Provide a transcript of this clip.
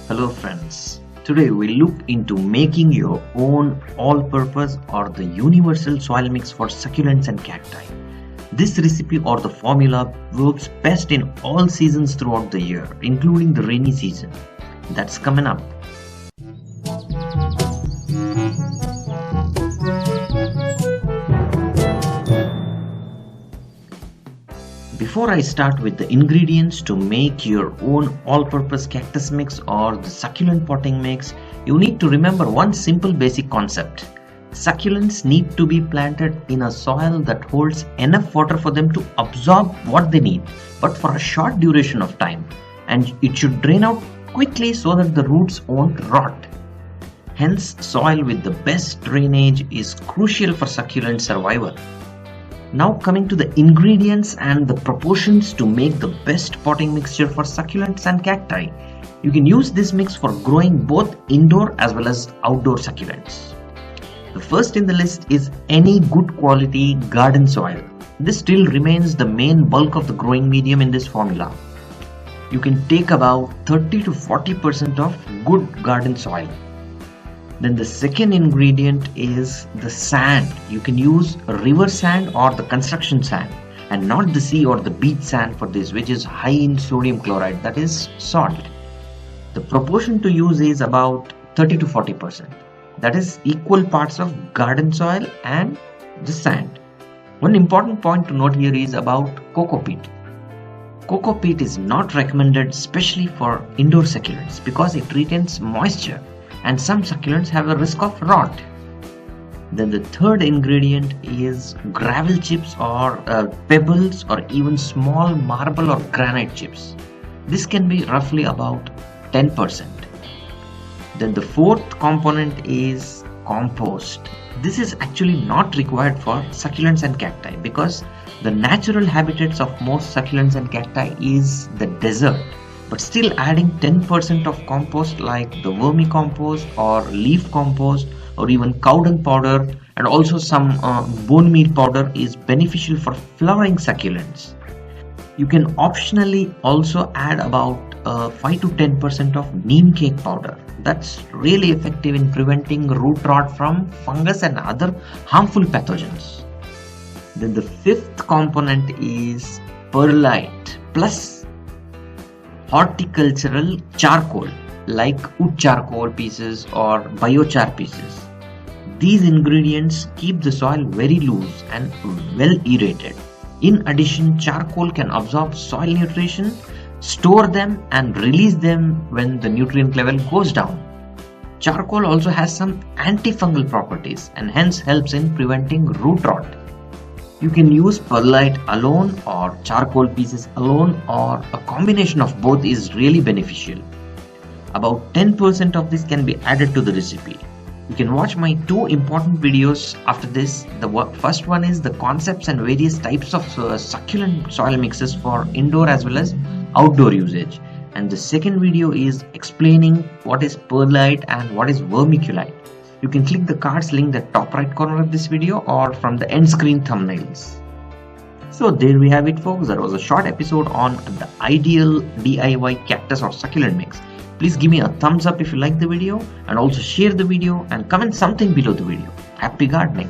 Hello friends, today we look into making your own all-purpose or the universal soil mix for succulents and cacti. This recipe or the formula works best in all seasons throughout the year, including the rainy season. That's coming up. Before I start with the ingredients to make your own all-purpose cactus mix or the succulent potting mix, you need to remember one simple basic concept. Succulents need to be planted in a soil that holds enough water for them to absorb what they need, but for a short duration of time, and it should drain out quickly so that the roots won't rot. Hence, soil with the best drainage is crucial for succulent survival. Now coming to the ingredients and the proportions to make the best potting mixture for succulents and cacti. You can use this mix for growing both indoor as well as outdoor succulents. The first in the list is any good quality garden soil. This still remains the main bulk of the growing medium in this formula. You can take about 30 to 40% of good garden soil. Then the second ingredient is the sand. You can use river sand or the construction sand and not the sea or the beach sand for this, which is high in sodium chloride, that is salt. The proportion to use is about 30 to 40%. That is equal parts of garden soil and the sand. One important point to note here is about coco peat. Coco peat is not recommended especially for indoor succulents because it retains moisture, and some succulents have a risk of rot. Then the third ingredient is gravel chips or pebbles or even small marble or granite chips. This can be roughly about 10%. Then the fourth component is compost. This is actually not required for succulents and cacti because the natural habitats of most succulents and cacti is the desert. But still adding 10% of compost like the vermicompost or leaf compost or even cowdung powder and also some bone meal powder is beneficial for flowering succulents. You can optionally also add about 5 to 10% of neem cake powder. That's really effective in preventing root rot from fungus and other harmful pathogens. Then the fifth component is perlite plus horticultural charcoal like wood charcoal pieces or biochar pieces. These ingredients keep the soil very loose and well aerated. In addition, charcoal can absorb soil nutrition, store them and release them when the nutrient level goes down. Charcoal also has some antifungal properties and hence helps in preventing root rot. You can use perlite alone or charcoal pieces alone, or a combination of both is really beneficial. About 10% of this can be added to the recipe. You can watch my two important videos after this. The first one is the concepts and various types of succulent soil mixes for indoor as well as outdoor usage. And the second video is explaining what is perlite and what is vermiculite. You can click the cards link at the top right corner of this video or from the end screen thumbnails. So there we have it folks, that was a short episode on the ideal DIY cactus or succulent mix. Please give me a thumbs up if you like the video and also share the video and comment something below the video. Happy gardening!